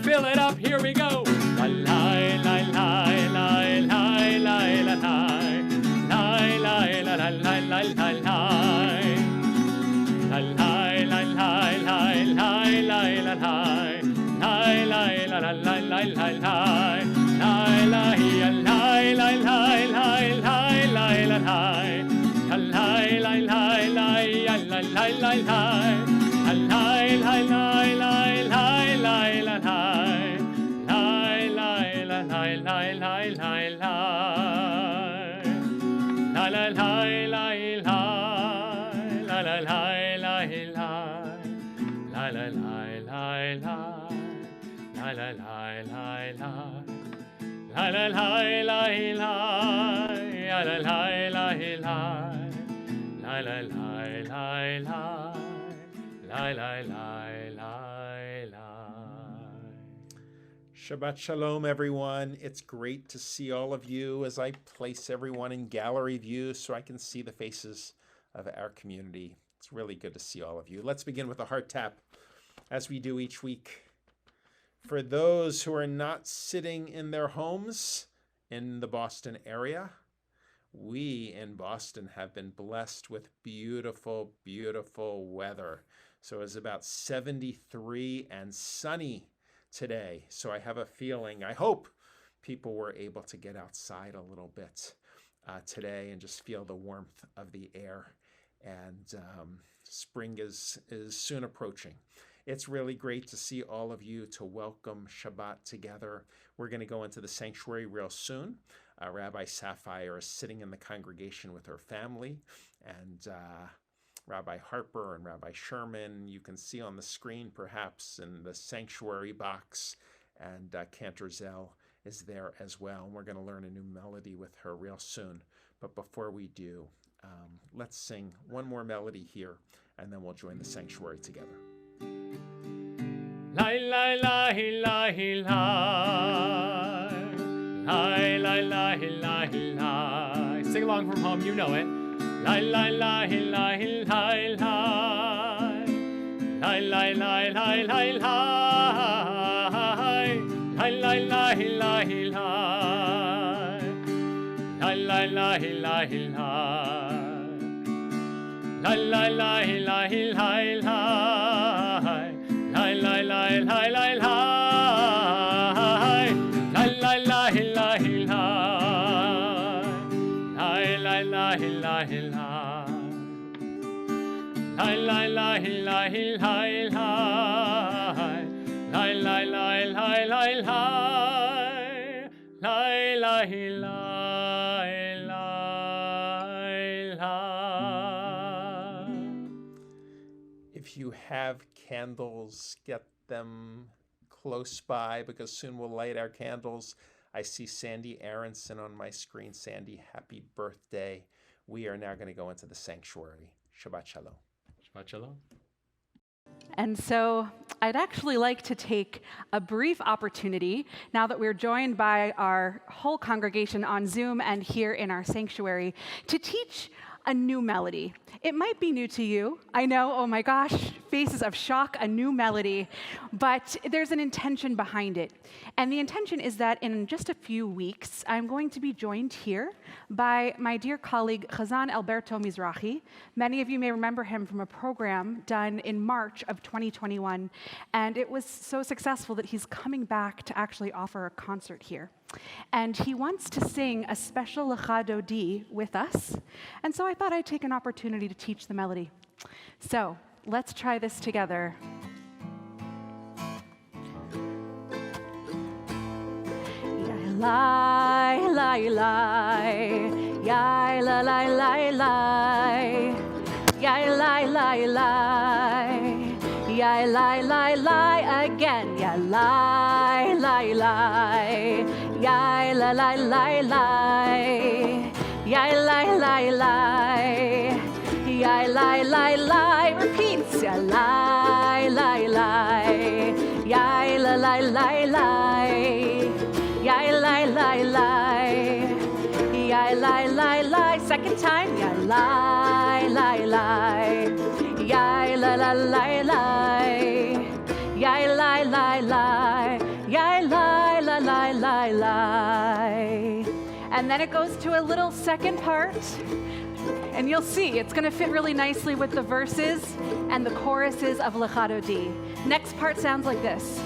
Fill it up, here we go. Shabbat Shalom, everyone. It's great to see all of you as I place everyone in gallery view so I can see the faces of our community. It's really good to see all of you. Let's begin with a heart tap, as we do each week. For those who are not sitting in their homes in the Boston area, we in Boston have been blessed with beautiful, beautiful weather. So it's about 73 and sunny today. So I have a feeling, I hope people were able to get outside a little bit today and just feel the warmth of the air. And spring is soon approaching. It's really great to see all of you, to welcome Shabbat together. We're going to go into the sanctuary real soon. Rabbi Sapphire is sitting in the congregation with her family, and Rabbi Harper and Rabbi Sherman, you can see on the screen perhaps in the sanctuary box, and Cantor Zell is there as well. And we're going to learn a new melody with her real soon. But before we do, let's sing one more melody here, and then we'll join the sanctuary together. La la la la la la la la la. Sing along from home, you know it. La la la la la la. La la la la la la. La la la la la. La la la la la. La la la la la. La la la la la la. La la la la la. La la la la la. La la la la la. La la la la la la. La la la la. If you have candles, get them close by, because soon we'll light our candles. I see Sandy Aronson on my screen. Sandy, happy birthday. We are now going to go into the sanctuary. Shabbat Shalom. Shabbat Shalom. And so I'd actually like to take a brief opportunity, now that we're joined by our whole congregation on Zoom and here in our sanctuary, to teach a new melody. It might be new to you. I know, oh my gosh, faces of shock, a new melody. But there's an intention behind it. And the intention is that in just a few weeks, I'm going to be joined here by my dear colleague, Chazan Alberto Mizrahi. Many of you may remember him from a program done in March of 2021. And it was so successful that he's coming back to actually offer a concert here. And he wants to sing a special Lecha Dodi with us. And so I thought I'd take an opportunity to teach the melody. So let's try this together. Eli, Eli, Eli, Yai la la la la, yai la la la, yai la la la again, yai la la la, yai la la la la, yai la la la, yai la la la, repeats, yai la la la, yai la la la la, yai la la la. Yai lie lie lie, second time. Yai lie lie lie, yai la la lie lie, yai lie lie lie, yai lie la lie lie lie. And then it goes to a little second part, and you'll see it's going to fit really nicely with the verses and the choruses of Lechado D. Next part sounds like this.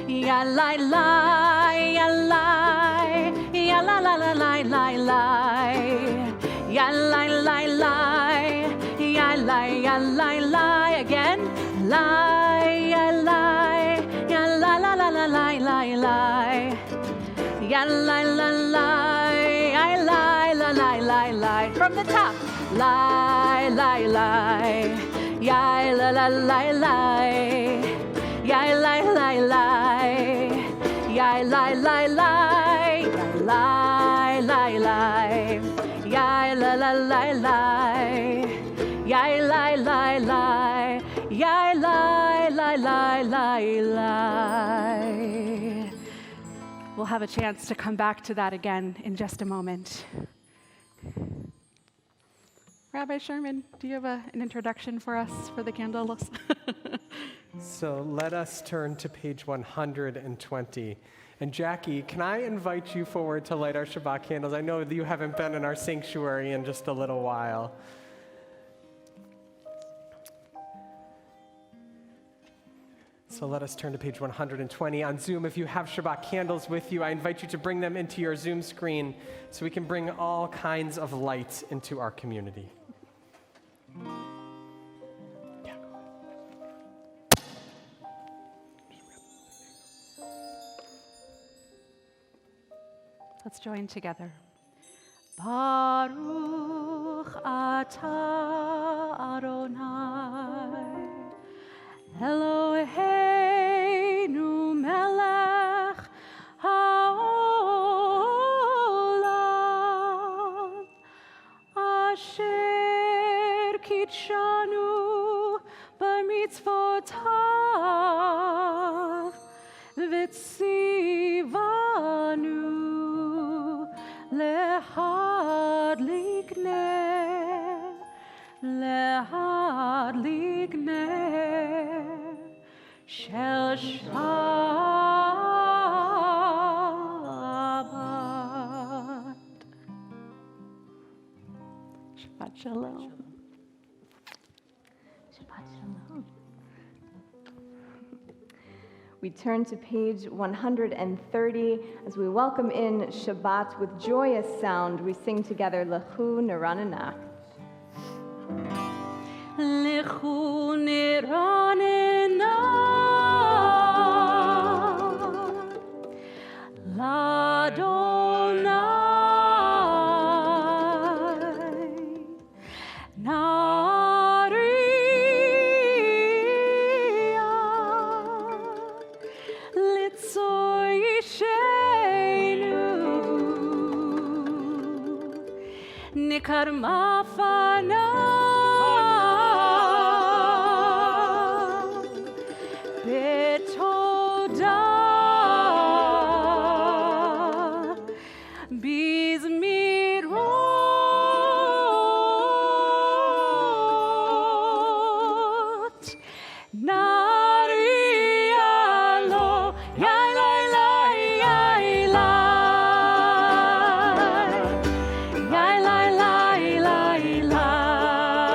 Ya lie lie, ya lie, ya la la la lie lie lie, ya lie lie lie, ya lie lie again, lie ya la la la la lie lie lie, ya lie la lie, I lie la lie lie lie from the top, lie lie lie, ya la la lie lie. Yai lie lie lie, yai lie lie lie, yai lie lie lie, yai la la lie lie, yai lie lie lie, yai lie lie lie lie lie. We'll have a chance to come back to that again in just a moment. Rabbi Sherman, do you have an introduction for us for the candles? So let us turn to page 120. And Jackie, can I invite you forward to light our Shabbat candles? I know that you haven't been in our sanctuary in just a little while. So let us turn to page 120. On Zoom, if you have Shabbat candles with you, I invite you to bring them into your Zoom screen so we can bring all kinds of light into our community. Let's join together. Baruch atah Adonai, Eloheinu melech haolam, asher kitshanu b'mitzvotav, v'tzivanu להדליק נר של שבת. Shabbat shalom. Shabbat shalom. We turn to page 130 as we welcome in Shabbat with joyous sound. We sing together Lechu Neranenah. Lechu Neranenah l'Adonai Nikarma fana betoda bizmirot narialo yai lai lai yai lai yai lai lai lai lai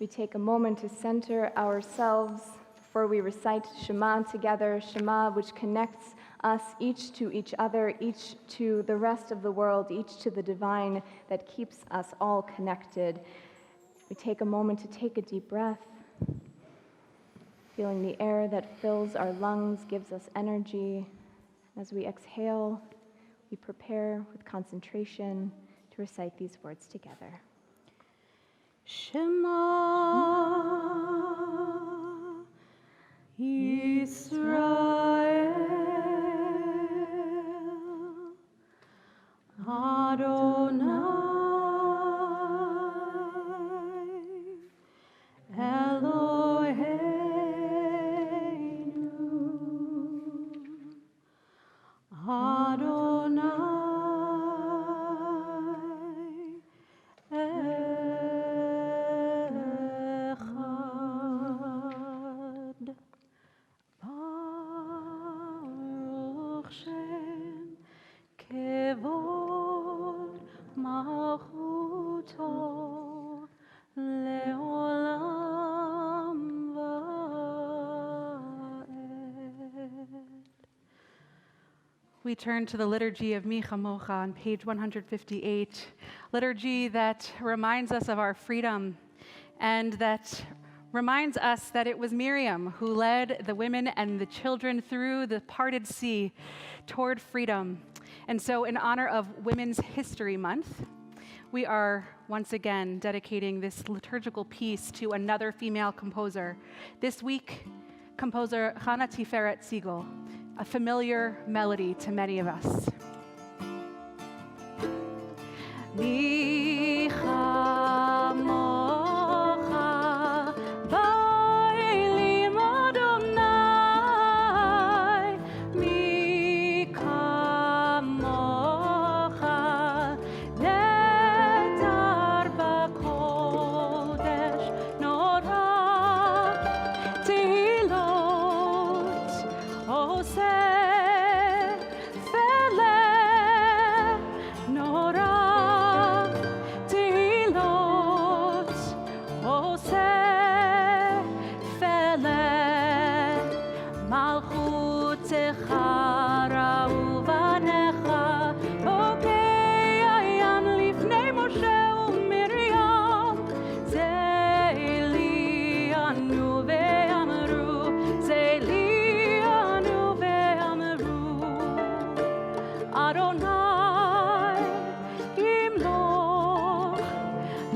We take a moment to center ourselves before we recite Shema together, Shema which connects us each to each other, each to the rest of the world, each to the divine that keeps us all connected. We take a moment to take a deep breath, feeling the air that fills our lungs gives us energy. As we exhale, we prepare with concentration to recite these words together. Shema Yisrael Adonai Eloheinu Adonai Echad Baruch Shem Kevod Malchuto Leolam Va'ed. We turn to the liturgy of Mi Chamocha on page 158, liturgy that reminds us of our freedom and that reminds us that it was Miriam who led the women and the children through the parted sea toward freedom. And so in honor of Women's History Month, we are once again dedicating this liturgical piece to another female composer. This week, composer Chana Tiferet Siegel, a familiar melody to many of us. Mi chamocha ba'elim Adonai, mi kamocha nedar b'kodesh nora tehilot oseh feleh nora tehilot oseh feleh malchutecha ra'u banecha bokei hayam lifnei Moshe uMiriam ze'elianu ve'amru ze'elianu ve'amru Adonai imloch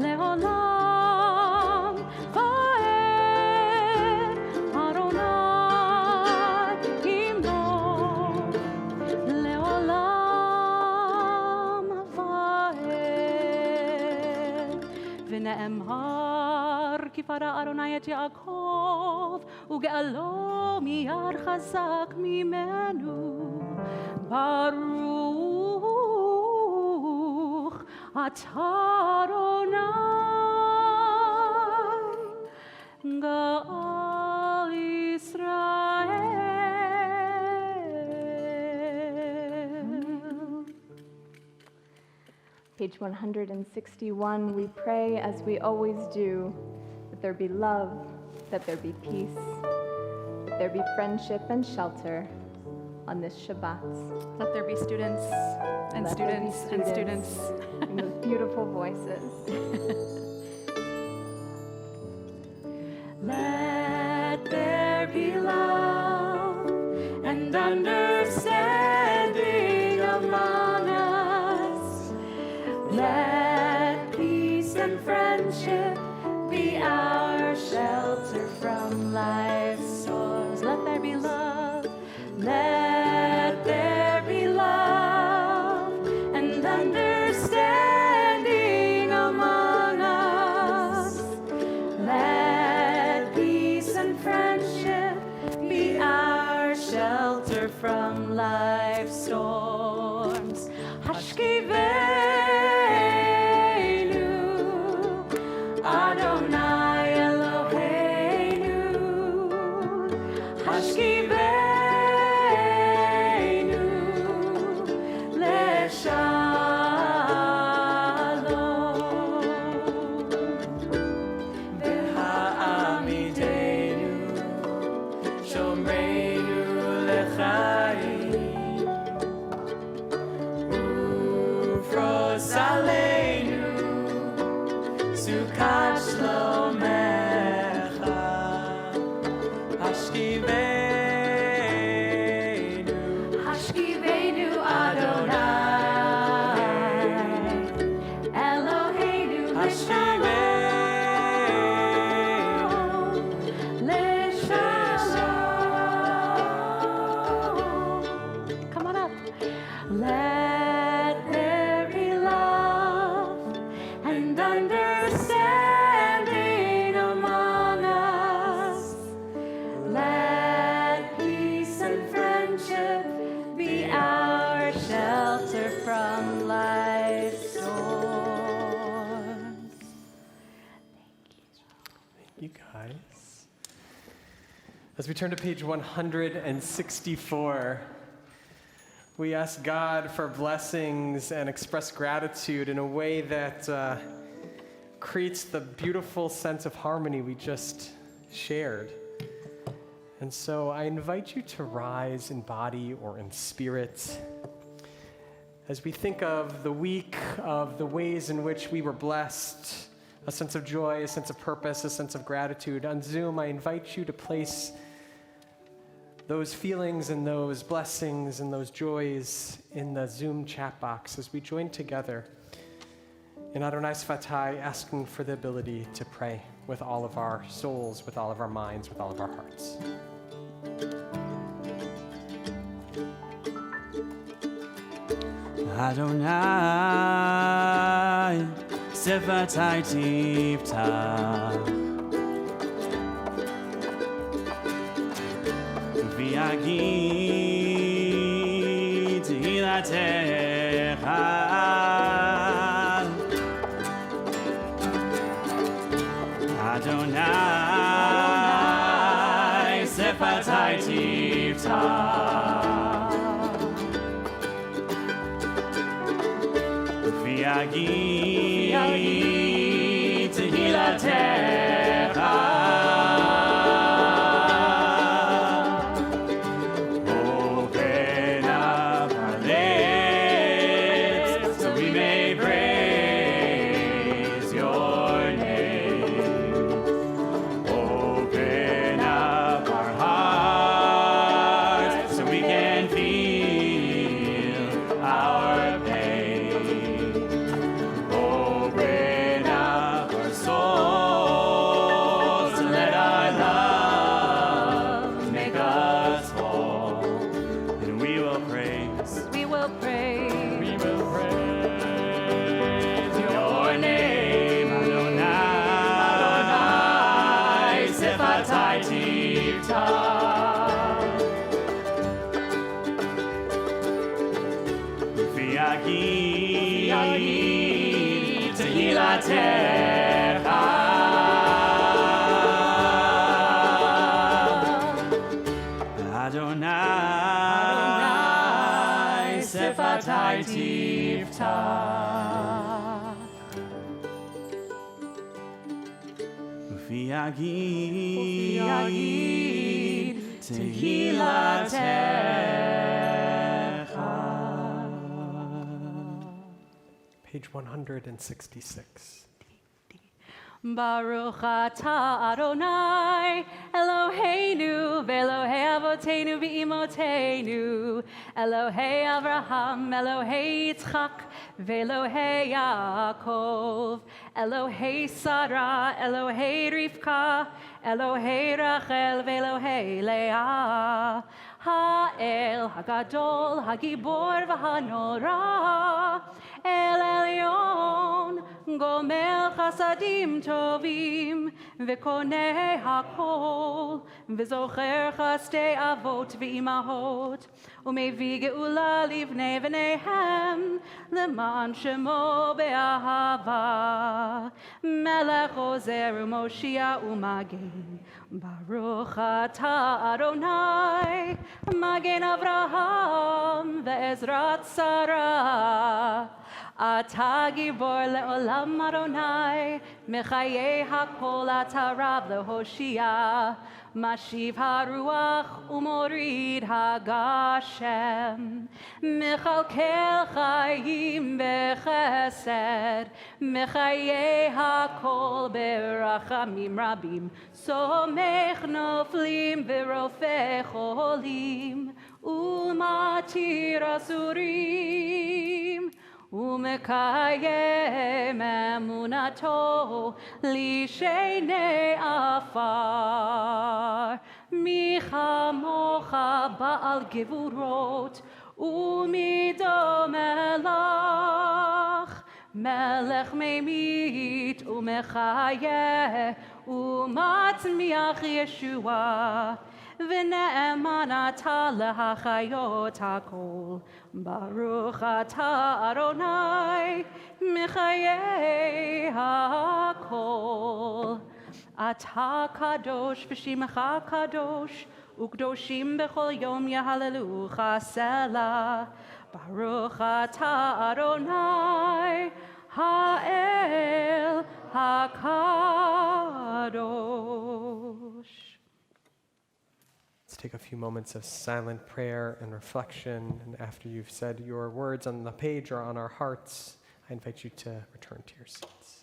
leolam va'ed Adonai imloch leolam va'ed v'ne'emar ki fara Adonai et Yaakov uge'alo miyad chazak mimenu Baruch atah Adonai Ga'al Yisrael. Page 161, we pray as we always do, that there be love, that there be peace, that there be friendship and shelter on this Shabbat. Let there be students and Let there be students and students. And those beautiful voices. Let there be love and understanding among us. Let peace and friendship be our shelter from life's storms. Let there be love. Let there be love and understanding among us. Let peace and friendship be our shelter from life's storms. Hashkiveinu, Adonai Eloheinu, בסוכת שלומך, השכיבנו אדוני, אלוהינו לשלום, לשלום. Come on up. Let there be love and understanding among us. Let peace and friendship be our shelter from life's storms. Thank you, guys. As we turn to page 164, we ask God for blessings and express gratitude in a way that creates the beautiful sense of harmony we just shared. And so I invite you to rise in body or in spirit as we think of the week, of the ways in which we were blessed, a sense of joy, a sense of purpose, a sense of gratitude. On Zoom, I invite you to place those feelings and those blessings and those joys in the Zoom chat box as we join together in Adonai Sfatai, asking for the ability to pray with all of our souls, with all of our minds, with all of our hearts. Adonai, Sfatai Tiftach, V'yagid Hilatecha, Adonai, Sfatai Tiftach, V'yagid Hilatecha. Adonai, Sfatai Tiftach, V'yagid Tehilatecha. Page 166. Baruch atah Adonai, Eloheinu, ve'Elohei Avoteinu ve'Imotenu, Elohei Avraham, Elohei Yitzchak, ve'Elohei Yaakov, Elohei Sarah, Elohei Rivka, Elohei Rachel, ve'Elohei Leah, Ha'el Hagadol, Hagibor v'Hanora, El Elyon, Gomel Chasadim Tovim, V'konei Hakol, V'zocher Chastei Avot V'imahot, Umevi Geula Livnei V'neihem, Leman Shemo Be'ahava, Melech Ozer U'Moshia U'Magen, Baruch atah Adonai, Magen Avraham, Ve'ezrat וצרה. אתה גיבור לעולם אדוני, מחיי הכל אתה רב להושיע. משיב הרוח ומוריד הגשם, מכלכל חיים בחסד, מחיי הכל ברחמים רבים, סומך נופלים ורופא חולים, ומתיר אסורים. ומקיים אמונתו לשני עפר. מי כמוך בעל גבורות ומידו מלך, מלך ממית ומחיה ומצמיח ישועה. ונאמן אתה להחיות הכל, ברוך אתה אדוני מחיי הכל. אתה קדוש ושמך קדוש, וקדושים בכל יום יהללוך סלה. ברוך אתה אדוני האל הקדוש. Let's take a few moments of silent prayer and reflection. And after you've said your words on the page or on our hearts, I invite you to return to your seats.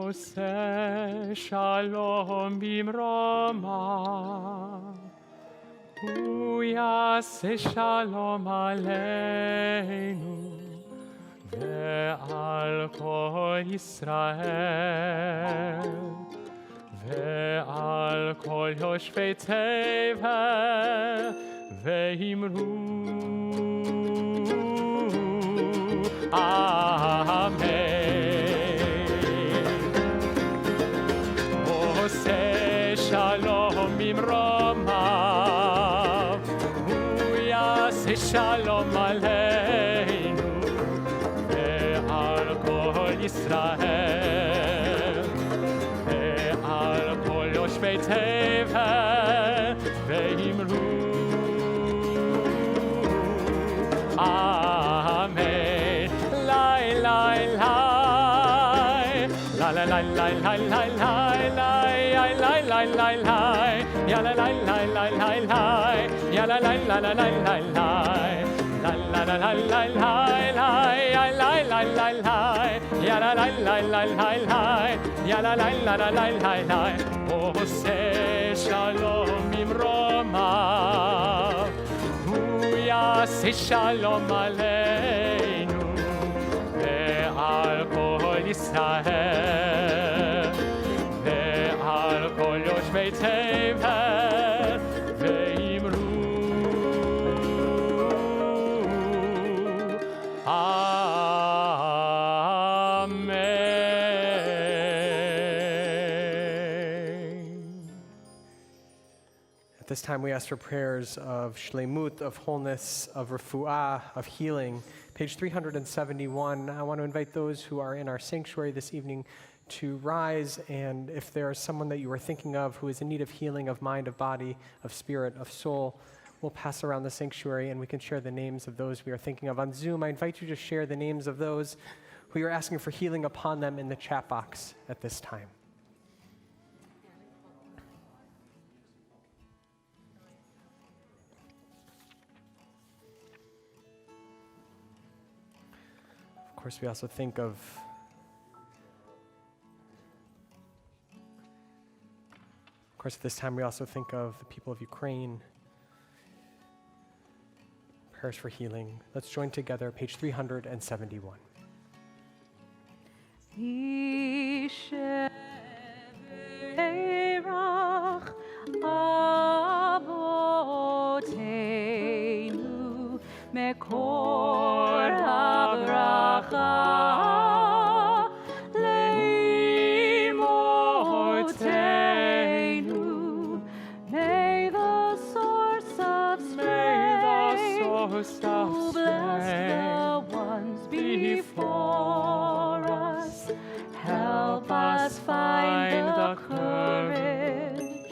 עושה שלום במרומה, הוא יעשה שלום עלינו ועל כל ישראל ועל כל יושבי תבל, ואמרו אמן. שלום במרומיו, הוא יעשה שלום עלינו ועל כל ישראל ועל כל יושבי תבל, ואמרו אמן. לי לי לי לי לי לי לי לי la la la ya la la la la la la ya la la la la la la la la la la la la la ya la la la la ya la la la la la la ya la la la la la la la עושה שלום במרומיו, הוא יעשה שלום עלינו ועל כל ישראל ועל this time we ask for prayers of shlemut, of wholeness, of refuah, of healing. Page 371, I want to invite those who are in our sanctuary this evening to rise, and if there is someone that you are thinking of who is in need of healing of mind, of body, of spirit, of soul, we'll pass around the sanctuary and we can share the names of those we are thinking of. On Zoom, I invite you to share the names of those who you're asking for healing upon them in the chat box at this time. Of course, we also think of at this time we also think of the people of Ukraine. Prayers for healing. Let's join together, page 371. Who bless the ones before us, help us find the courage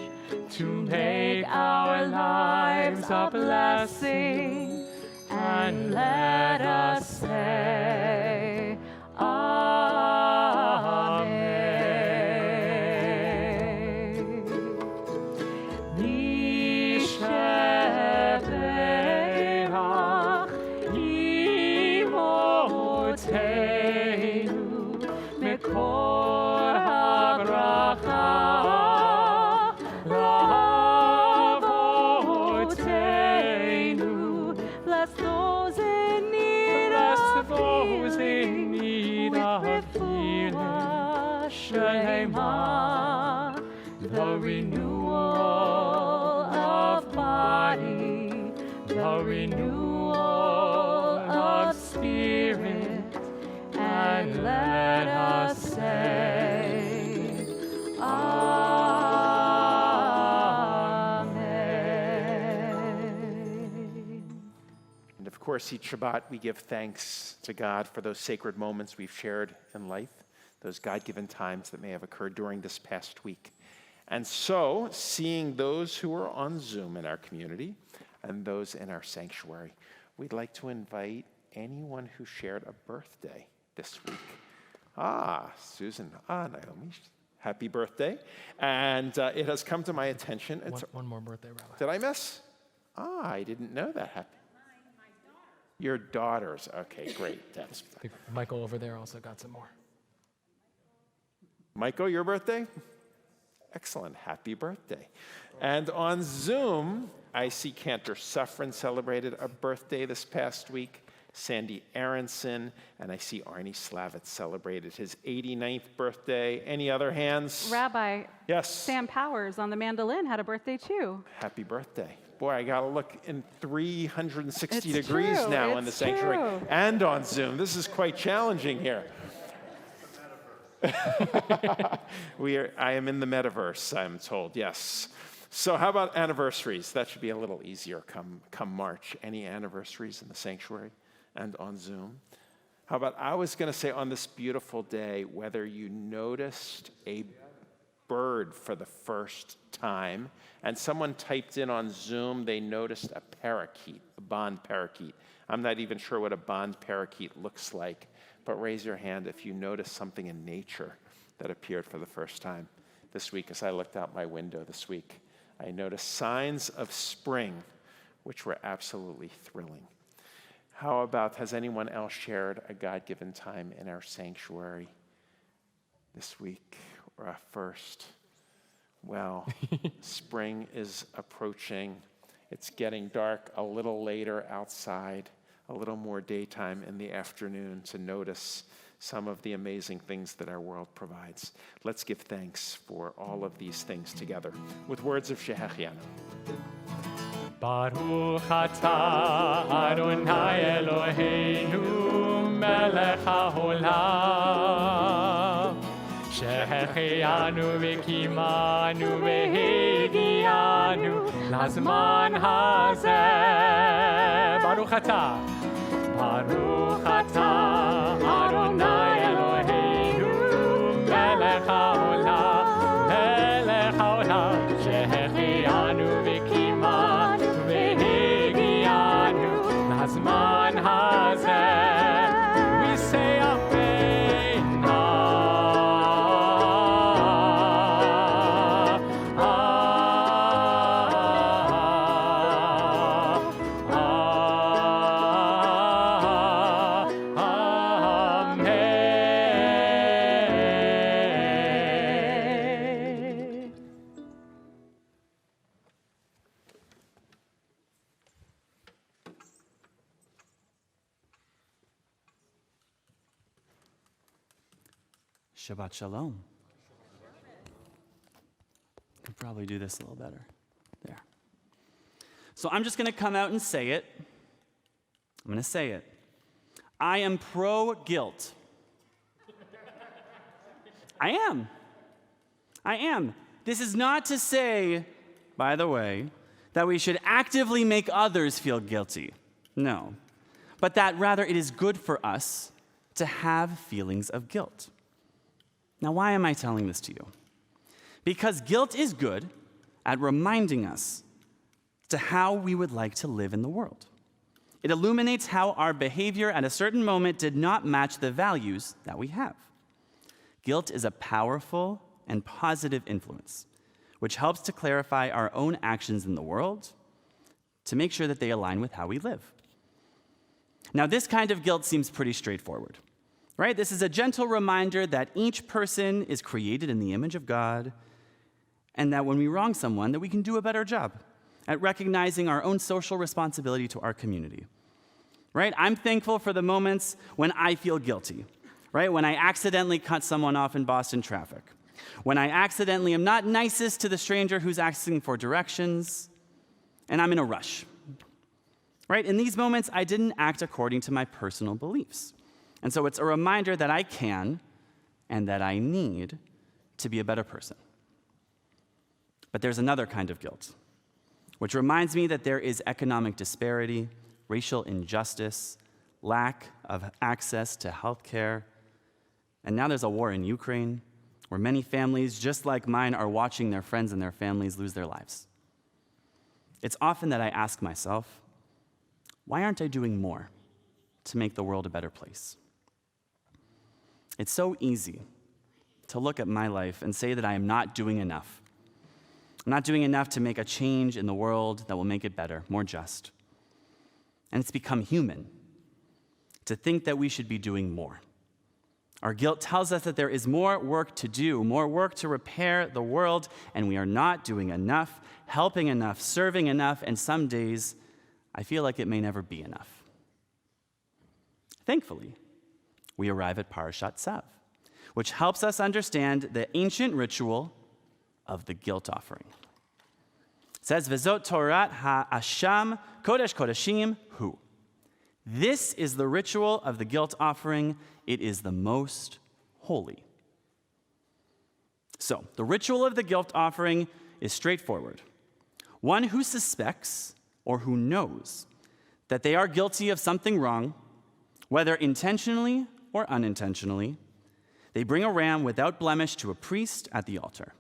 to make our lives a blessing, and let us say Amen. The renewal of body, the renewal of spirit, and let us say Amen. And of course, each Shabbat we give thanks to God for those sacred moments we've shared in life, those God-given times that may have occurred during this past week. And so, seeing those who are on Zoom in our community and those in our sanctuary, we'd like to invite anyone who shared a birthday this week. Susan, Naomi, happy birthday. And it has come to my attention. One more birthday, Rabbi. Did I miss? I didn't know that. Happy. Your daughters. Okay, great. That's I think Michael over there also got some more. Michael, your birthday? Excellent. Happy birthday. And on Zoom, I see Cantor Suffren celebrated a birthday this past week, Sandy Aronson, and I see Arnie Slavitz celebrated his 89th birthday. Any other hands? Rabbi, Yes. Sam Powers on the mandolin had a birthday too. Happy birthday. Boy, I got to look in 360 It's degrees true, now in the it's sanctuary true. and on Zoom. This is quite challenging here. I am in the metaverse, I'm told, yes. So how about anniversaries? That should be a little easier come March. Any anniversaries in the sanctuary and on Zoom? How about, I was going to say on this beautiful day, whether you noticed a bird for the first time, and someone typed in on Zoom, they noticed a parakeet, a bond parakeet. I'm not even sure what a bond parakeet looks like, but raise your hand if you noticed something in nature that appeared for the first time this week. As I looked out my window this week, I noticed signs of spring, which were absolutely thrilling. How about, has anyone else shared a God-given time in our sanctuary this week or a first? Well, spring is approaching. It's getting dark a little later outside, a little more daytime in the afternoon to notice some of the amazing things that our world provides. Let's give thanks for all of these things together with words of Shehechianu. Baruch atah Adonai Eloheinu melech haolam shehechianu v'kimanu v'hegianu לזמן הזה. ברוך אתה, ברוך אתה, אדוני אלוהינו, מלך העולם, מלך העולם, שהחיינו וקיימנו והגיענו לזמן הזה. We say amen. Shabbat Shalom. Could probably do this a little better. There. So I'm just going to come out and say it. I'm going to say it. I am pro-guilt. I am. I am. This is not to say, by the way, that we should actively make others feel guilty. No. But that rather it is good for us to have feelings of guilt. Now, why am I telling this to you? Because guilt is good at reminding us to how we would like to live in the world. It illuminates how our behavior at a certain moment did not match the values that we have. Guilt is a powerful and positive influence, which helps to clarify our own actions in the world to make sure that they align with how we live. Now, this kind of guilt seems pretty straightforward. Right? This is a gentle reminder that each person is created in the image of God, and that when we wrong someone, that we can do a better job at recognizing our own social responsibility to our community. Right? I'm thankful for the moments when I feel guilty. Right? When I accidentally cut someone off in Boston traffic. When I accidentally am not nicest to the stranger who's asking for directions, and I'm in a rush. Right? In these moments, I didn't act according to my personal beliefs. And so it's a reminder that I can and that I need to be a better person. But there's another kind of guilt, which reminds me that there is economic disparity, racial injustice, lack of access to health care, and now there's a war in Ukraine where many families, just like mine, are watching their friends and their families lose their lives. It's often that I ask myself, why aren't I doing more to make the world a better place? It's so easy to look at my life and say that I am not doing enough. I'm not doing enough to make a change in the world that will make it better, more just. And it's become human to think that we should be doing more. Our guilt tells us that there is more work to do, more work to repair the world, and we are not doing enough, helping enough, serving enough, and some days I feel like it may never be enough. Thankfully, we arrive at Parashat Tzav, which helps us understand the ancient ritual of the guilt offering. It says, V'zot Torat ha'asham kodesh kodeshim hu. This is the ritual of the guilt offering. It is the most holy. So, the ritual of the guilt offering is straightforward. One who suspects or who knows that they are guilty of something wrong, whether intentionally or unintentionally, they bring a ram without blemish to a priest at the altar.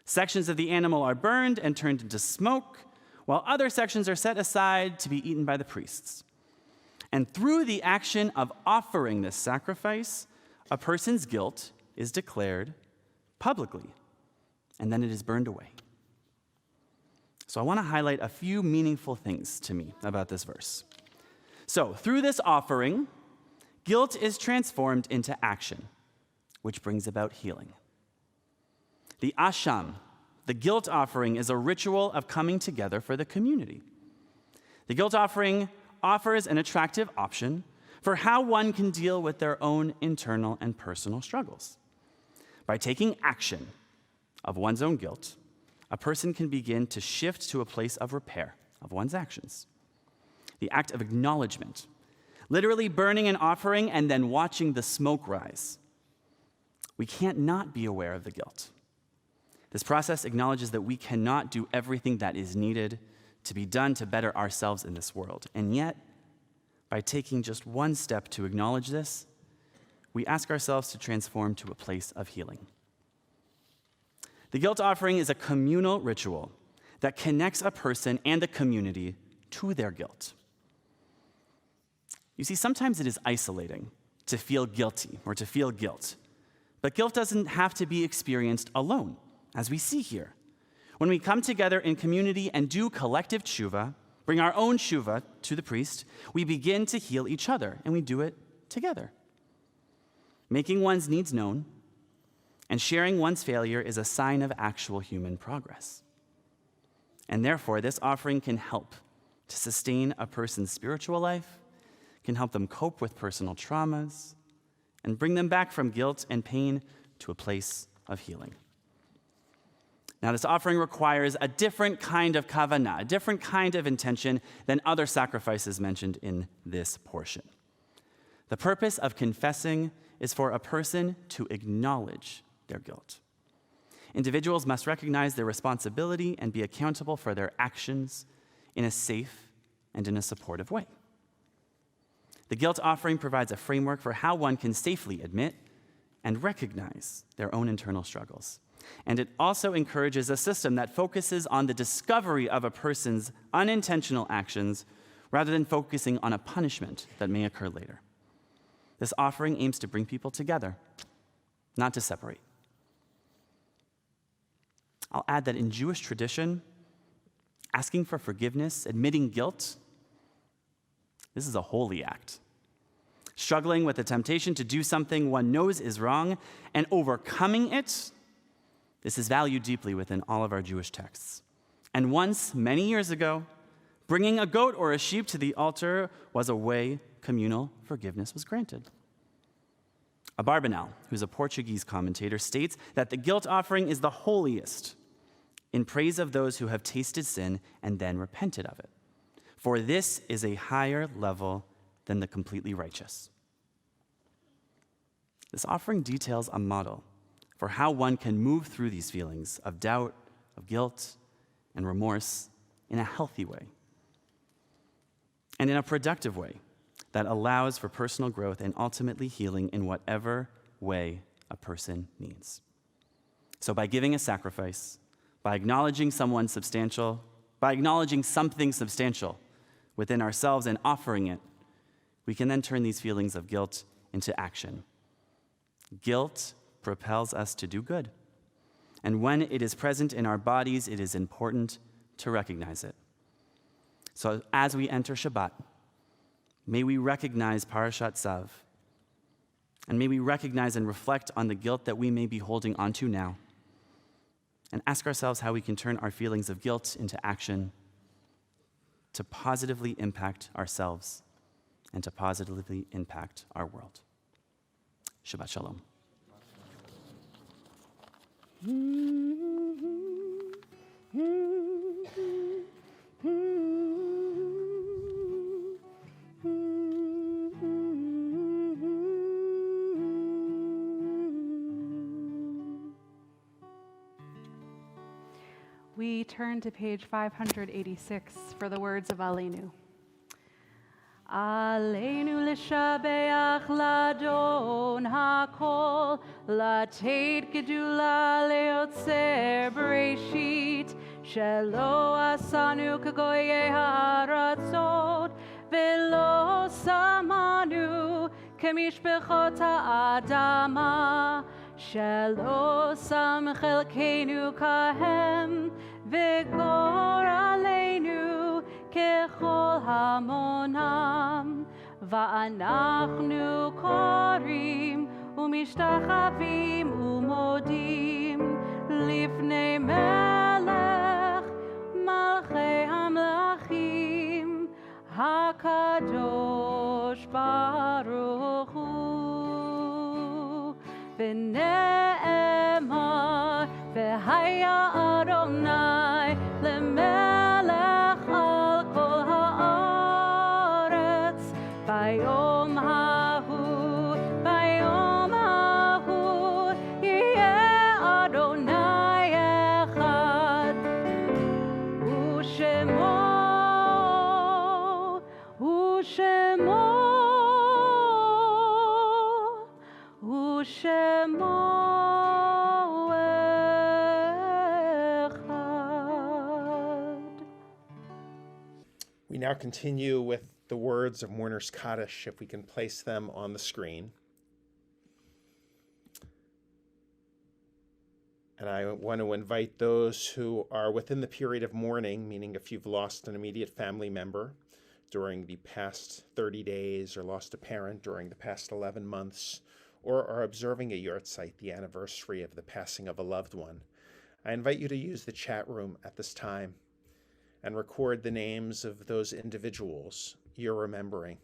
Sections of the animal are burned and turned into smoke, while other sections are set aside to be eaten by the priests. And through the action of offering this sacrifice, a person's guilt is declared publicly, and then it is burned away. So I want to highlight a few meaningful things to me about this verse. So through this offering, guilt is transformed into action, which brings about healing. The asham, the guilt offering, is a ritual of coming together for the community. The guilt offering offers an attractive option for how one can deal with their own internal and personal struggles. By taking action of one's own guilt, a person can begin to shift to a place of repair of one's actions. The act of acknowledgement, literally burning an offering and then watching the smoke rise. We can't not be aware of the guilt. This process acknowledges that we cannot do everything that is needed to be done to better ourselves in this world. And yet, by taking just one step to acknowledge this, we ask ourselves to transform to a place of healing. The guilt offering is a communal ritual that connects a person and the community to their guilt. You see, sometimes it is isolating to feel guilty or to feel guilt, but guilt doesn't have to be experienced alone, as we see here. When we come together in community and do collective tshuva, bring our own tshuva to the priest, we begin to heal each other, and we do it together. Making one's needs known and sharing one's failure is a sign of actual human progress. And therefore, this offering can help to sustain a person's spiritual life, can help them cope with personal traumas, and bring them back from guilt and pain to a place of healing. Now, this offering requires a different kind of kavanah, a different kind of intention than other sacrifices mentioned in this portion. The purpose of confessing is for a person to acknowledge their guilt. Individuals must recognize their responsibility and be accountable for their actions in a safe and in a supportive way. The guilt offering provides a framework for how one can safely admit and recognize their own internal struggles. And it also encourages a system that focuses on the discovery of a person's unintentional actions rather than focusing on a punishment that may occur later. This offering aims to bring people together, not to separate. I'll add that in Jewish tradition, asking for forgiveness, admitting guilt, this is a holy act. Struggling with the temptation to do something one knows is wrong and overcoming it, this is valued deeply within all of our Jewish texts. And once, many years ago, bringing a goat or a sheep to the altar was a way communal forgiveness was granted. Abarbanel, who's a Portuguese commentator, states that the guilt offering is the holiest in praise of those who have tasted sin and then repented of it. For this is a higher level than the completely righteous. This offering details a model for how one can move through these feelings of doubt, of guilt, and remorse in a healthy way and in a productive way that allows for personal growth and ultimately healing in whatever way a person needs. So by giving a sacrifice, by acknowledging something substantial within ourselves and offering it, we can then turn these feelings of guilt into action. Guilt propels us to do good. And when it is present in our bodies, it is important to recognize it. So as we enter Shabbat, may we recognize Parashat Tzav, and may we recognize and reflect on the guilt that we may be holding onto now, and ask ourselves how we can turn our feelings of guilt into action to positively impact ourselves and to positively impact our world. Shabbat Shalom. We turn to page 586 for the words of Aleinu. Aleinu l'shabeach ladon hakol, lateit gedula leotzer bereshit, shelo asanu kagoye haratzot, velo samanu kemishpechot ha'adama, shelo sam chelkenu kahem, v'gor aleinu kechol hamonam, va'anachnu korim umishtachavim umodim lifnei melech malchei hamlachim hakadosh baruch hu v'ne'emar v'haya Adonai lemelech al kol haaretz bayom hahu yeh Adonai ושמו אחד. We now continue with the words of Mourner's Kaddish, if we can place them on the screen. And I want to invite those who are within the period of mourning, meaning if you've lost an immediate family member during the past 30 days or lost a parent during the past 11 months, or are observing a yahrzeit, the anniversary of the passing of a loved one, I invite you to use the chat room at this time and record the names of those individuals you're remembering.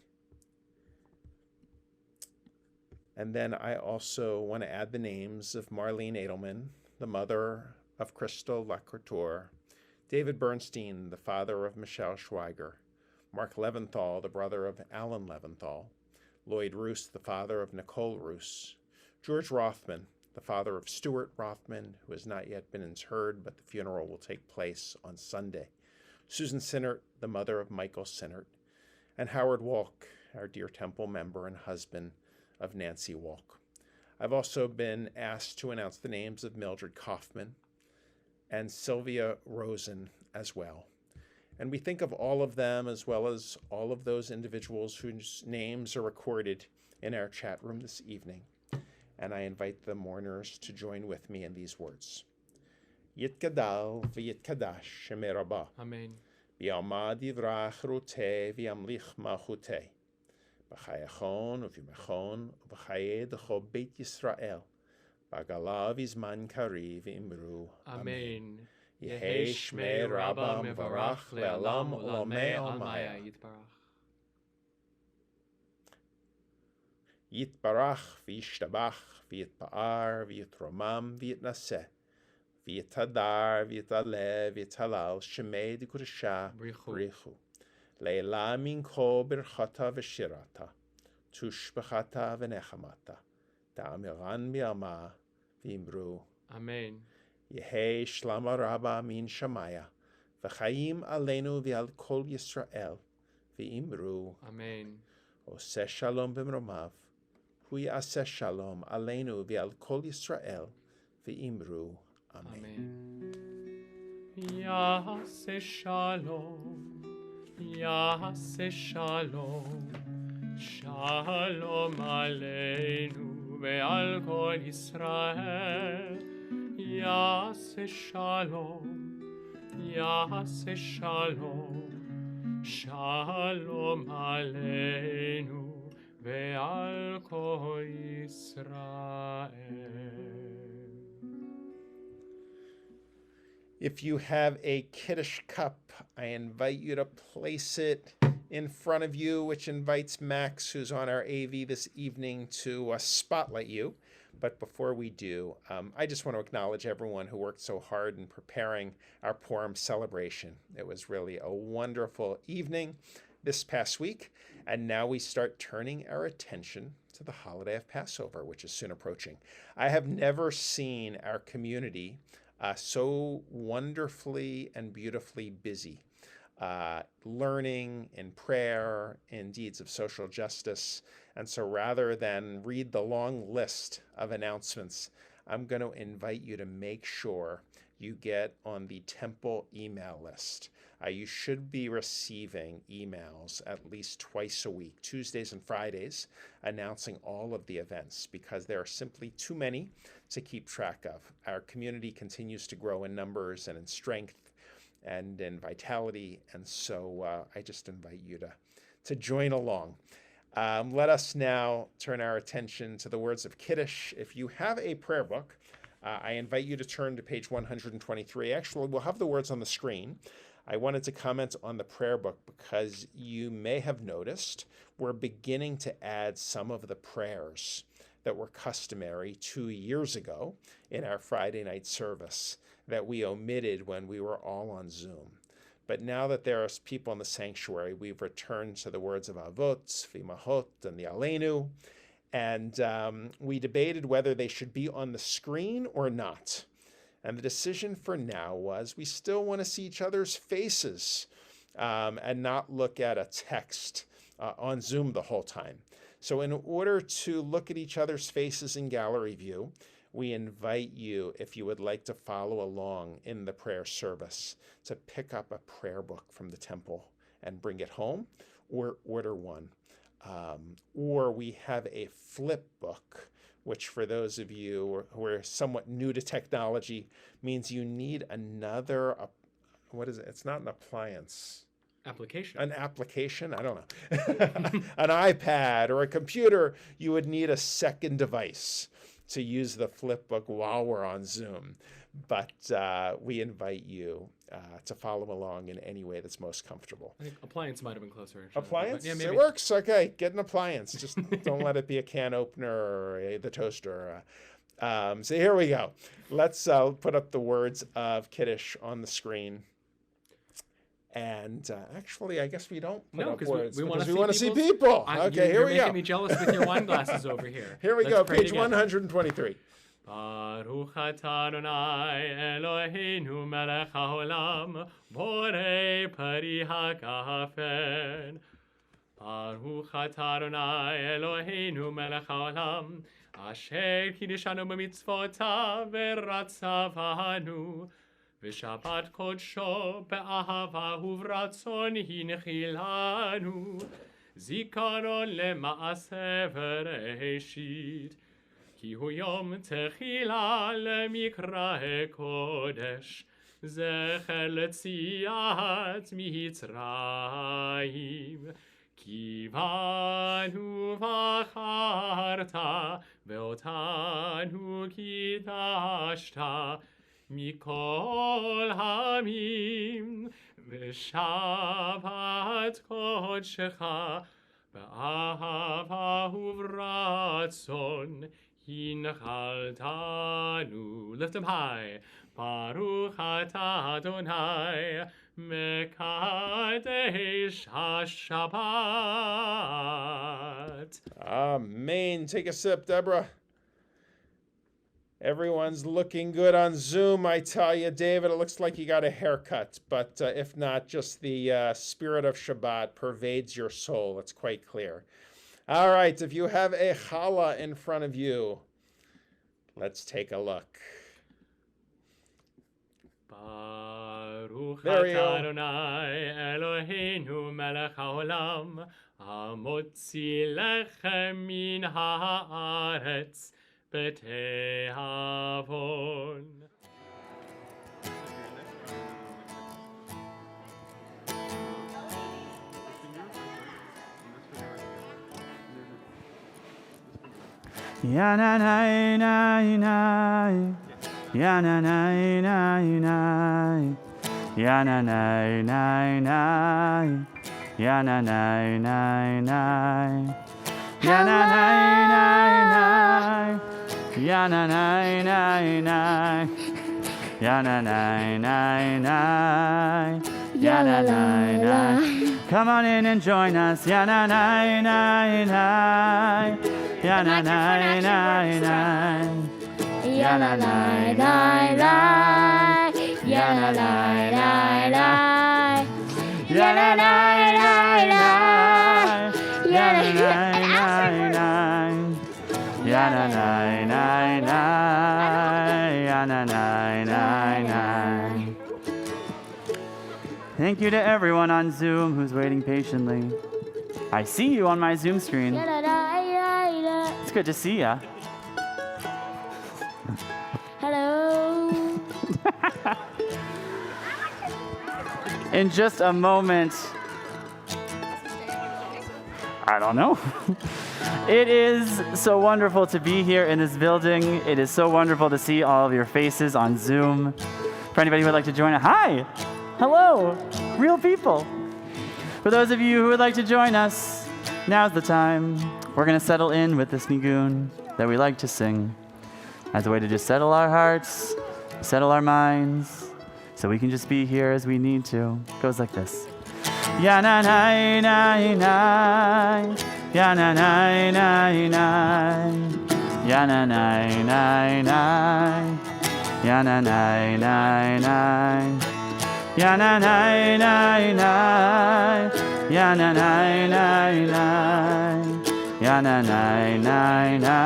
And then I also want to add the names of Marlene Edelman, the mother of Crystal Lacouture, David Bernstein, the father of Michelle Schweiger, Mark Leventhal, the brother of Alan Leventhal, Lloyd Roos, the father of Nicole Roos, George Rothman, the father of Stuart Rothman, who has not yet been interred, but the funeral will take place on Sunday, Susan Sinnert, the mother of Michael Sinnert, and Howard Walk, our dear Temple member and husband of Nancy Walk. I've also been asked to announce the names of Mildred Kaufman and Sylvia Rosen as well. And we think of all of them as well as all of those individuals whose names are recorded in our chat room this evening. And I invite the mourners to join with me in these words. Yitgadal v'yitkadash Shemei Rabbah. Amen. V'yamad yivrach ruteh v'yamlich malchuteh. B'chayachon uv'yimechon uv'chaye d'cho Beit Yisrael. B'agala v'zman kari v'imru. Amen. Yehei Shmei Rabbah mevarach le'alam ulamei almaya. Yitbarach v'yishtabach v'yitpa'ar v'yitromam v'yitnaseh. V'yitadar v'yitaleh v'yitalal Shemei d'Kudashah Brichu. Leila minko birchata v'shirata, tushbechata v'nechamata, ta'amiran bi'ama v'imru. Amen. Yehei shlama rabba min shamaya, v'chaim aleinu v'al kol Yisrael, v'imru. Amen. Oseh shalom b'mromav, hu ya'aseh shalom aleinu v'al kol Yisrael, v'imru. Amen. Ya'aseh shalom. Ya'aseh shalom, shalom aleinu ve'al kol Yisrael. Ya'aseh shalom, ya'aseh shalom, shalom aleinu ve'al kol Yisrael. If you have a Kiddush cup, I invite you to place it in front of you, which invites Max, who's on our AV this evening, to spotlight you. But before we do, I just want to acknowledge everyone who worked so hard in preparing our Purim celebration. It was really a wonderful evening this past week, and now we start turning our attention to the holiday of Passover, which is soon approaching. I have never seen our community so wonderfully and beautifully busy, learning in prayer, in deeds of social justice. And so rather than read the long list of announcements, I'm going to invite you to make sure you get on the temple email list. You should be receiving emails at least twice a week, Tuesdays and Fridays, announcing all of the events, because there are simply too many to keep track of. Our community continues to grow in numbers and in strength and in vitality, and so I just invite you to join along. Let us now turn our attention to the words of Kiddush. If you have a prayer book, I invite you to turn to page 123. Actually, we'll have the words on the screen. I wanted to comment on the prayer book because you may have noticed we're beginning to add some of the prayers that were customary 2 years ago in our Friday night service that we omitted when we were all on Zoom. But now that there are people in the sanctuary, we've returned to the words of Avot, V'imahot, and the Aleinu, and we debated whether they should be on the screen or not. And the decision for now was we still want to see each other's faces and not look at a text on Zoom the whole time. So in order to look at each other's faces in gallery view, we invite you, if you would like to follow along in the prayer service, to pick up a prayer book from the temple and bring it home, or order one. Or we have a flip book, which for those of you who are somewhat new to technology means you need another, what is it? It's not an appliance. Application. An application? I don't know. An iPad or a computer, you would need a second device to use the flipbook while we're on Zoom. But we invite you to follow along in any way that's most comfortable. I think appliance might have been closer. Actually. Appliance? Yeah, maybe. It works. Okay, get an appliance. Just don't let it be a can opener or the toaster. So here we go. Let's put up the words of Kiddush on the screen. And actually, I guess we don't put up words we want to see people. Okay, here we go. You're making me jealous with your wine glasses over here. Here we Let's go, pray page together. 123. Baruch atah Adonai Eloheinu melech haolam borei pari hagafen. Baruch atah Adonai Eloheinu melech haolam asher kiddushanu b'mitzvotav v'ratzavanu v'shabbat kodsho be'ahava uvratzon hinchilanu zikaron lema'aseh v'reishit כי הוא יום תחילה למקרא קודש, זכר לציאת מצרים. כי בנו בחרת, ואותנו קידשת, מכל העמים, ושבת קודשך, באהבה וברצון, Hinchaltanu, lift him high. Baruch atah Adonai, mekadesh hashabbat. Amen. Take a sip, Deborah. Everyone's looking good on Zoom, I tell you, David. It looks like you got a haircut, but if not, just the spirit of Shabbat pervades your soul. It's quite clear. All right, if you have a challah in front of you, let's take a look. Baruch There you go. atah Adonai Eloheinu melech haolam hamotzi lechem min haaretz b'tehavon. Ya na na na na, ya na na na na, ya na na na na, ya na na na na, ya na na na na, ya na na na na, ya na na na na, ya na na na. Come on in and join us, ya na na na na. Ya na na na na, ya na na na na, ya na na na na, ya na na na na, ya na na na na, ya na na na na, ya na na na na. Thank you to everyone on Zoom who's waiting patiently. I see you on my Zoom screen. It's good to see ya. Hello. In just a moment, I don't know. It is so wonderful to be here in this building. It is so wonderful to see all of your faces on Zoom. For anybody who would like to join us, hi, hello, real people. For those of you who would like to join us, now's the time. We're going to settle in with this nigun that we like to sing as a way to just settle our hearts, settle our minds, so we can just be here as we need to. It goes like this. Ya na na na na, ya na na na na, ya na na na na, ya na na na na, ya na na na na, Ya na na na na. Ya na na na na.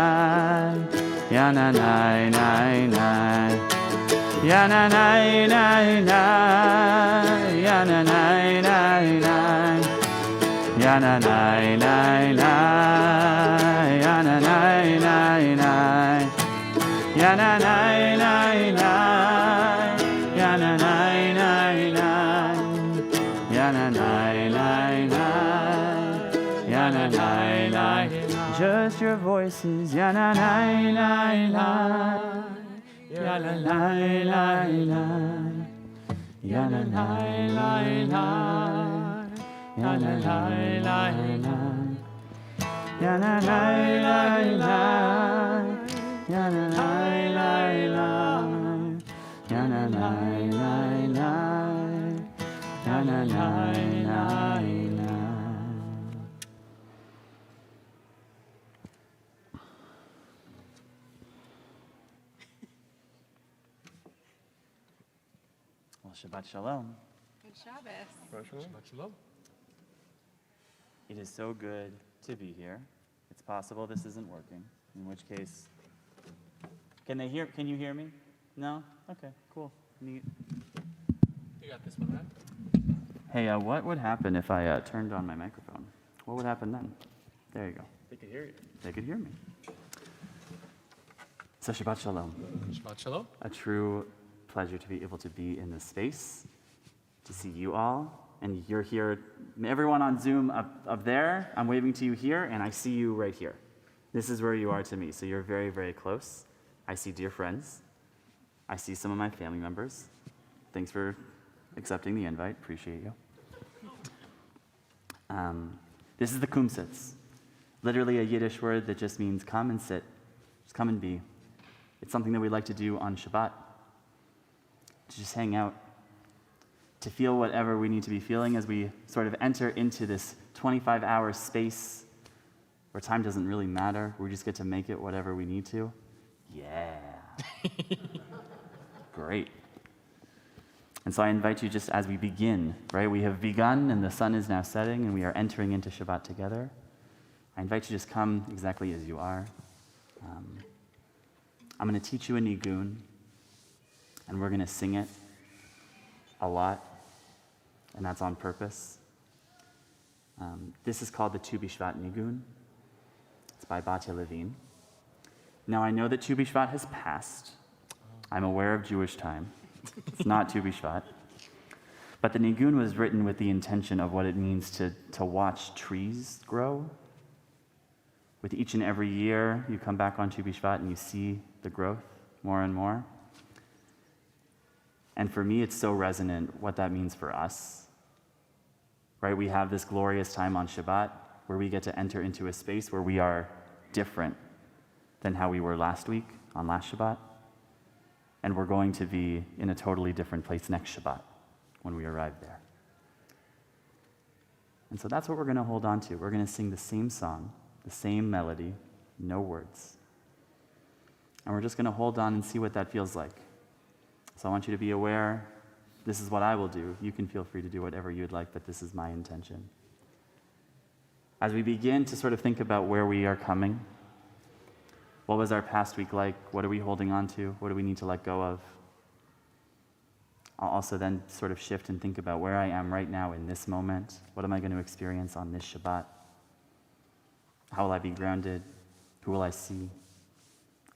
Ya na na na na. Ya na na na na. Ya na na na na. Ya na na na na. Ya na na na na. Ya na na na na. Ya na na na na. Ya na na na na. Ya na na na. Just your voices. Ya na na na na. Ya la la la la. Ya la la la la. Ya la la la la. Ya la la la la. Ya la la la la. Ya la la la la. Ya la la la la. Well, Shabbat Shalom. Good Shabbos. It is so good to be here. It's possible this isn't working, in which case, can you hear me? No? Okay, cool, neat. You got this one, right? Hey, what would happen if I turned on my microphone? What would happen then? There you go. They can hear you. They could hear me. So Shabbat Shalom. Shabbat Shalom. A true pleasure to be able to be in this space, to see you all. And you're here, everyone on Zoom up there, I'm waving to you here, and I see you right here. This is where you are to me, so you're very, very close. I see dear friends. I see some of my family members. Thanks for accepting the invite, appreciate you. This is the Kumzitz, literally a Yiddish word that just means come and sit, just come and be. It's something that we like to do on Shabbat, to just hang out, to feel whatever we need to be feeling as we sort of enter into this 25-hour space where time doesn't really matter. We just get to make it whatever we need to. Yeah. Great. And so I invite you just as we begin, right? We have begun and the sun is now setting and we are entering into Shabbat together. I invite you to just come exactly as you are. I'm going to teach you a nigun and we're going to sing it a lot. And that's on purpose. This is called the Tu B'Shvat Nigun. It's by Batya Levine. Now I know that Tu B'Shvat has passed. I'm aware of Jewish time. It's not Tu B'Shvat. But the nigun was written with the intention of what it means to watch trees grow. With each and every year, you come back on Tu B'Shvat and you see the growth more and more. And for me, it's so resonant what that means for us. Right? We have this glorious time on Shabbat where we get to enter into a space where we are different than how we were last week on last Shabbat. And we're going to be in a totally different place next Shabbat when we arrive there. And so that's what we're going to hold on to. We're going to sing the same song, the same melody, no words. And we're just going to hold on and see what that feels like. So I want you to be aware, this is what I will do. You can feel free to do whatever you'd like, but this is my intention. As we begin to sort of think about where we are coming, what was our past week like? What are we holding on to? What do we need to let go of? I'll also then sort of shift and think about where I am right now in this moment. What am I going to experience on this Shabbat? How will I be grounded? Who will I see?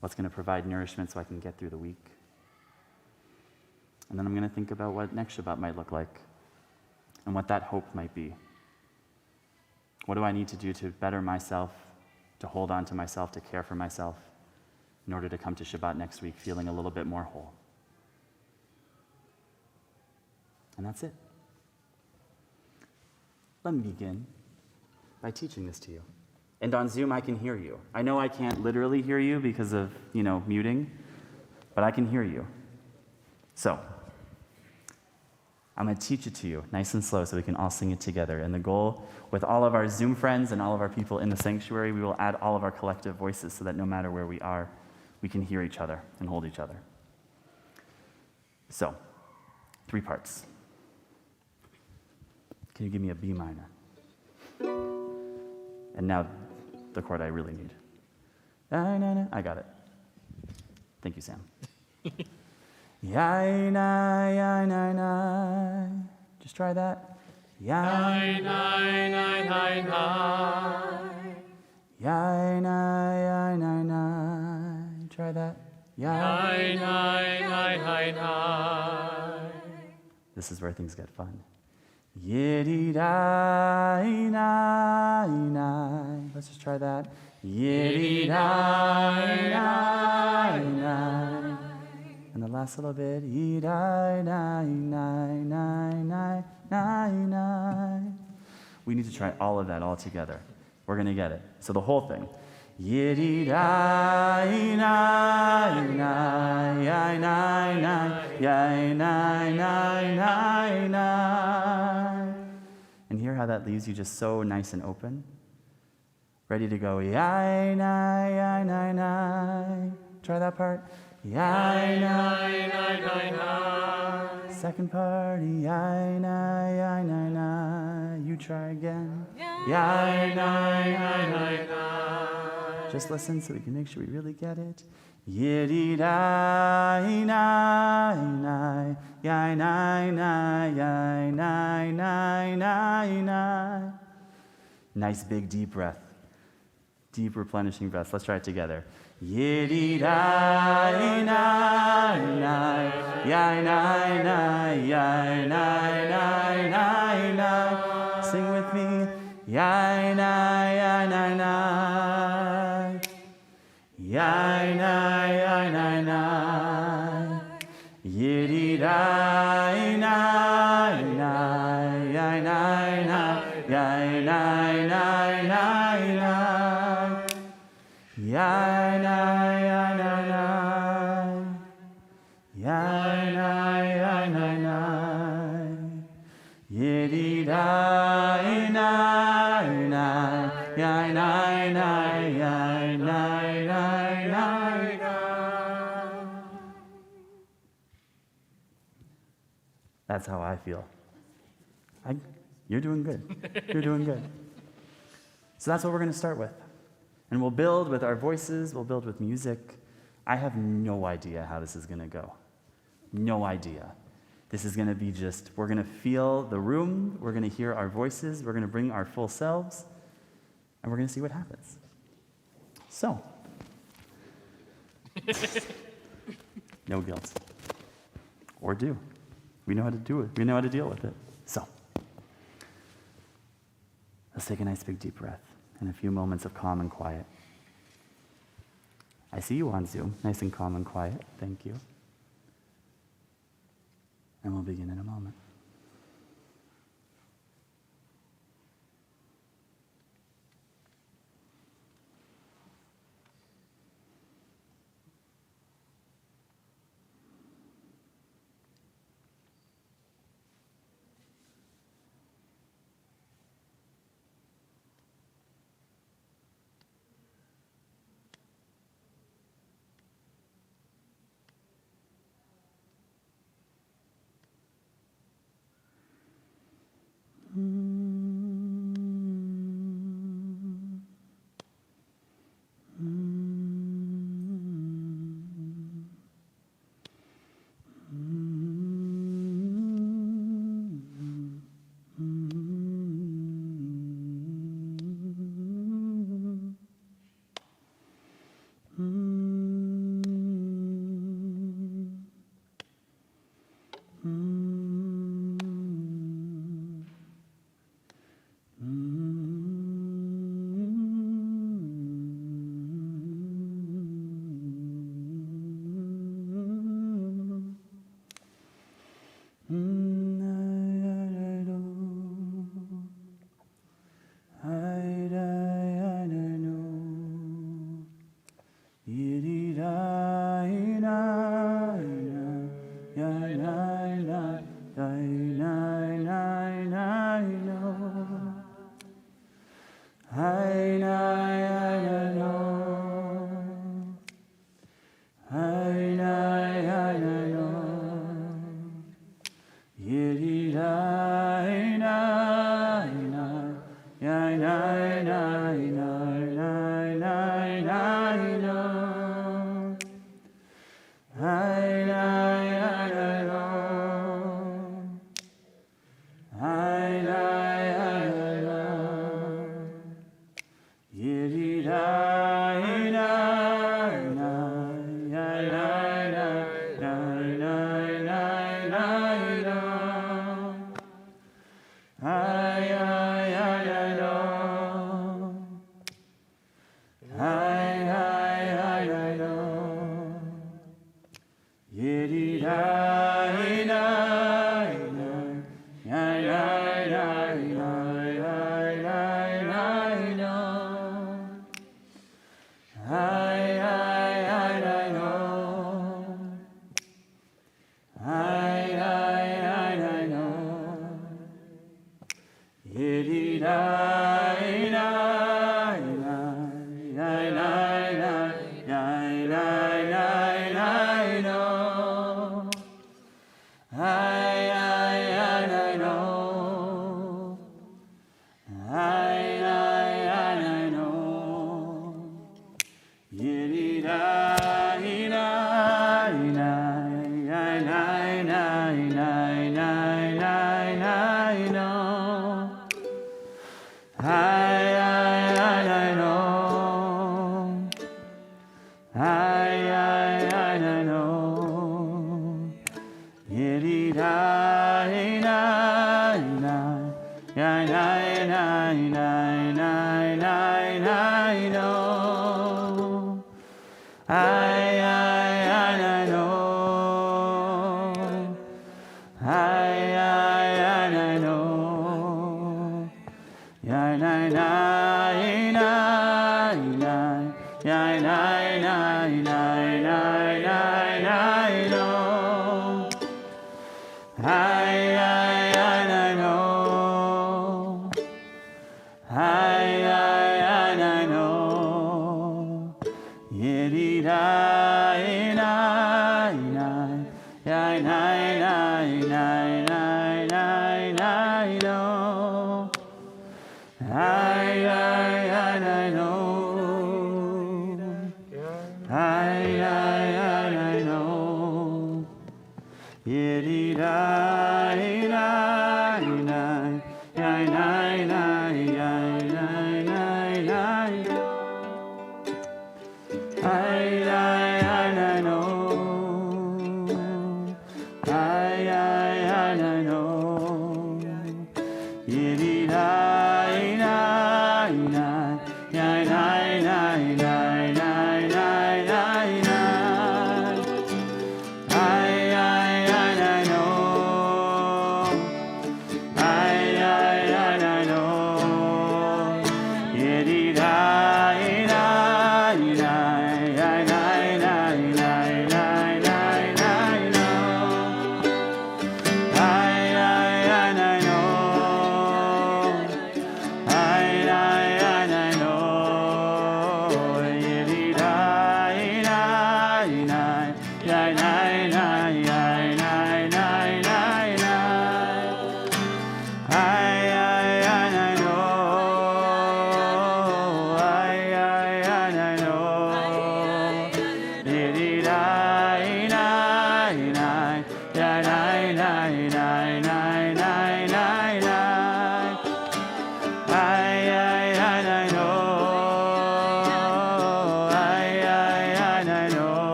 What's going to provide nourishment so I can get through the week? And then I'm going to think about what next Shabbat might look like and what that hope might be. What do I need to do to better myself, to hold on to myself, to care for myself in order to come to Shabbat next week feeling a little bit more whole? And that's it. Let me begin by teaching this to you. And on Zoom, I can hear you. I know I can't literally hear you because of, muting, but I can hear you. So, I'm going to teach it to you nice and slow so we can all sing it together. And the goal with all of our Zoom friends and all of our people in the sanctuary, we will add all of our collective voices so that no matter where we are, we can hear each other and hold each other. So, 3 parts. Can you give me a B minor? And now the chord I really need. I got it. Thank you, Sam. Ya na ya na na. Just try that. Ya na na na na. Ya na ya na na. Try that. Ya na na na na. This is where things get fun. Yiddy da na na. Let's just try that. Yiddy da na na. And the last little bit. Yiddy da na na na na na. We need to try all of that all together. We're gonna get it. So the whole thing. Yiddy da na na ya na na ya na na na. And hear how that leaves you just so nice and open. Ready to go. Ya na ya na na. Try that part. Ya na na na. Second part. Ya na ya na na. You try again. Ya na ya na na. Just listen so we can make sure we really get it. Yiddy da na na ya na na ya na na na. Nice big deep breath. Deep replenishing breath. Let's try it together. Yiddy da na na ya na na ya na na na. Sing with me. Ya na ya na na. Ya na ya na na. Yiddy da na na ya na na ya na na na. Ya na ya na na. Ya na ya na na. Yiddy da na na ya na na ya na na. That's how I feel. You're doing good. You're doing good. So that's what we're going to start with. And we'll build with our voices, we'll build with music. I have no idea how this is going to go. No idea. This is going to be just, we're going to feel the room, we're going to hear our voices, we're going to bring our full selves, and we're going to see what happens. So, no guilt. Or do. We know how to do it. We know how to deal with it. So, let's take a nice big deep breath and a few moments of calm and quiet. I see you on Zoom, nice and calm and quiet. Thank you. And we'll begin in a moment.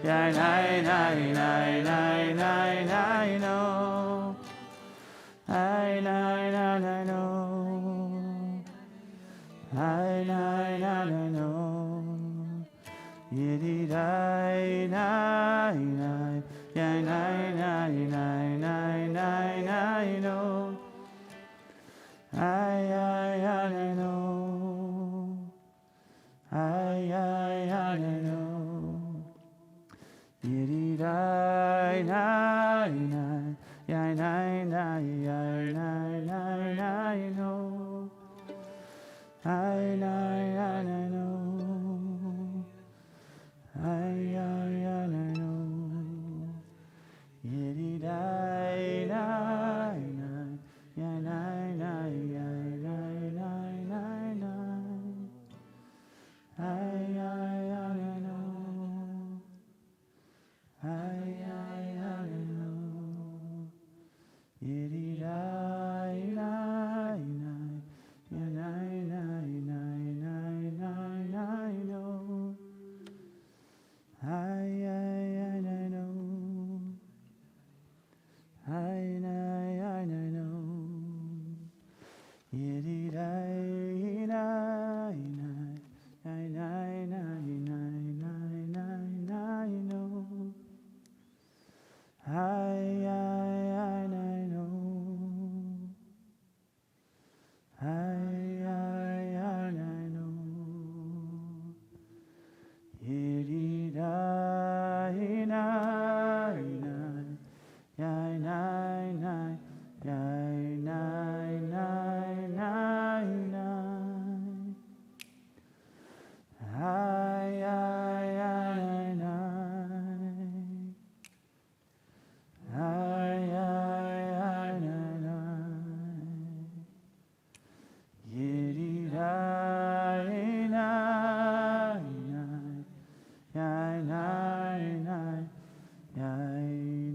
ya nai nai nai nai nai nai no. I nai nai nai no. I nai nai nai no. Yiddy nai nai nai, ya nai nai nai nai nai nai no. I nai no. I no. Yiddy nai nai nai, ya nai nai ya nai nai nai no. I nai no. I no. Yiddy nai nai nai, ya nai nai ya nai nai nai nai. I no. I no. Yiddy nai nai nai, ya nai nai nai nai nai nai no. I no. I no. Yiddy nai nai nai, nai nai nai nai nai nai nai no. I no. I no. Yiddy nai nai nai, ya nai nai, ya nai nai nai nai. I nai. I nai. Yiddy nai nai nai, ya nai nai, ya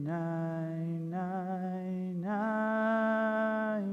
nai nai nai nai.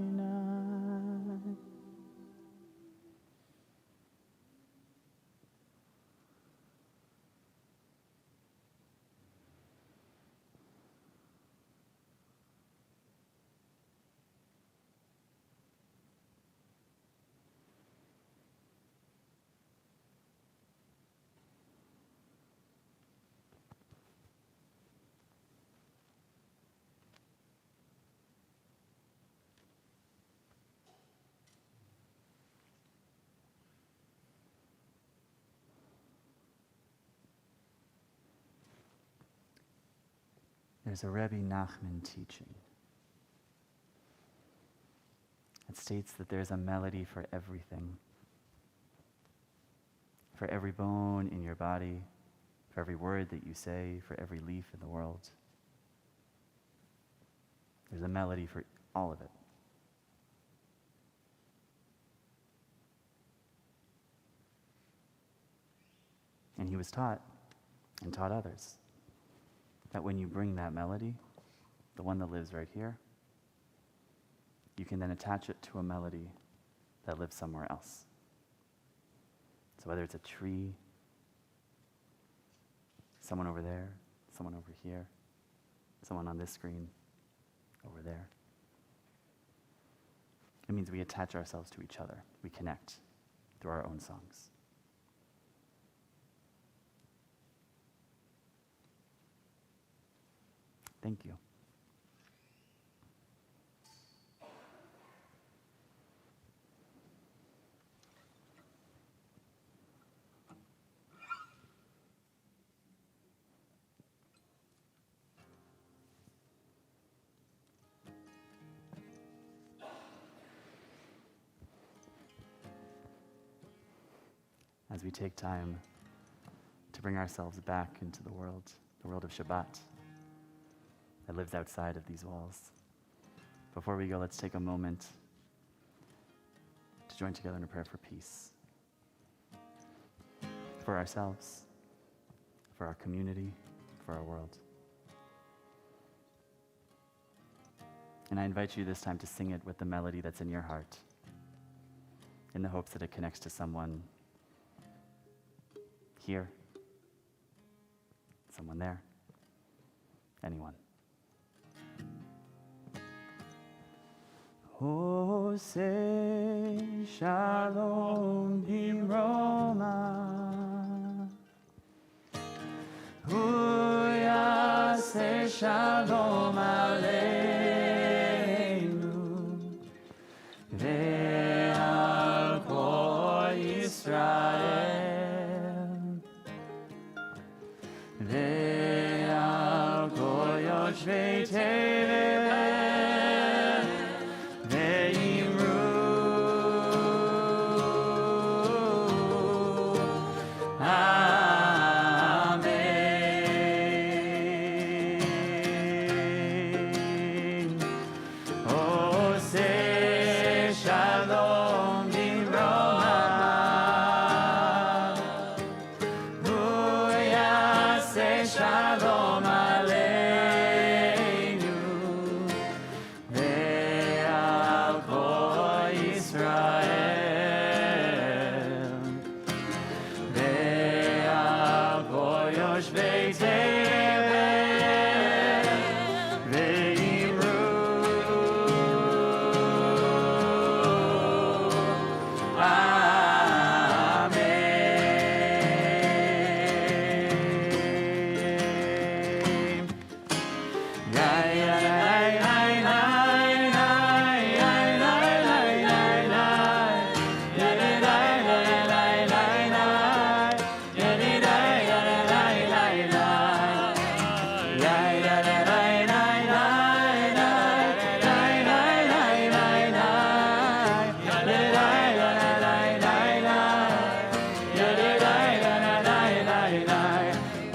There's a Rebbe Nachman teaching. It states that there's a melody for everything. For every bone in your body, for every word that you say, for every leaf in the world. There's a melody for all of it. And he was taught, and taught others, that when you bring that melody, the one that lives right here, you can then attach it to a melody that lives somewhere else. So whether it's a tree, someone over there, someone over here, someone on this screen, over there. It means we attach ourselves to each other. We connect through our own songs. Thank you. As we take time to bring ourselves back into the world of Shabbat that lives outside of these walls. Before we go, let's take a moment to join together in a prayer for peace. For ourselves, for our community, for our world. And I invite you this time to sing it with the melody that's in your heart, in the hopes that it connects to someone here, Someone there? Anyone? Oh, say shalom b'roma. Huya say shalom aleinu. Ve'al kol Yisrael. Ve'al kol yoshvei tevel. Ve'imru. Amen. Oh, say shalom b'roma. Huya say shalom aleinu. Ve'al kol Yisrael. Ve'al kol yoshvei tevel. Ve'imru. Amen.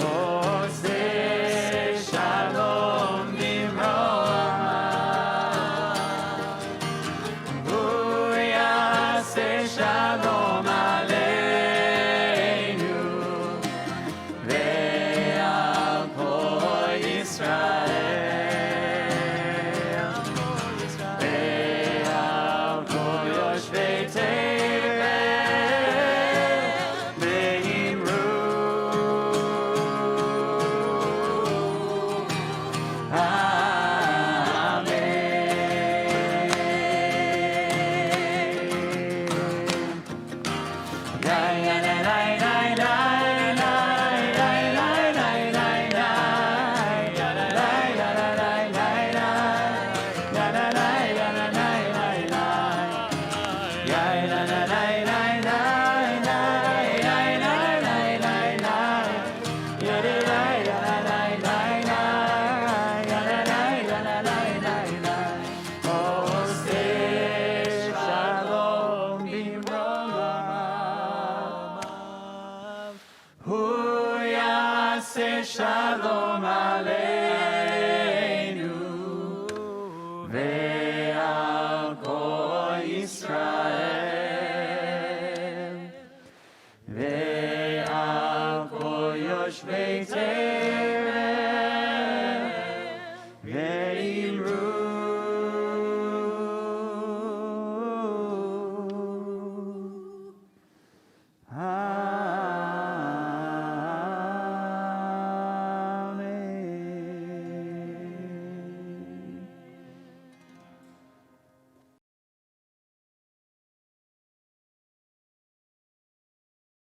Oh, say shalom b'roma. Huya say shalom aleinu. Ve'al kol Yisrael. Ve'al kol yoshvei tevel. Ve'imru. Oh, say shalom b'roma. Huya say shalom aleinu. Ve'al kol Yisrael. Ve'al kol yoshvei tevel. Ve'imru. Amen.